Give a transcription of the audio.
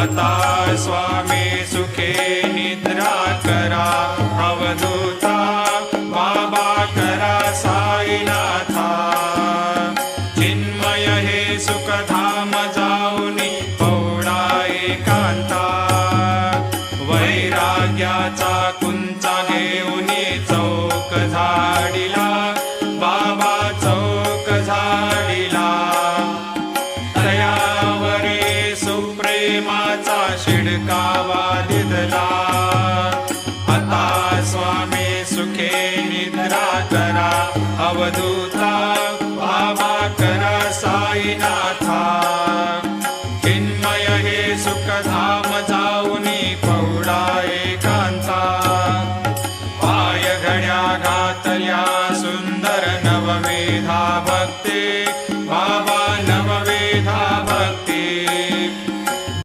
आता स्वामी सुखे निद्रा करा अवधूता बाबा करा साईनाथा चिन्मय हे सुखधाम जाऊनी पौडा एकांता वैराग्याचा कुंचा घेऊनी चौक झाडिला बाबा चौक झाडिला तयावरी सुप्रेमाचा शिडकावा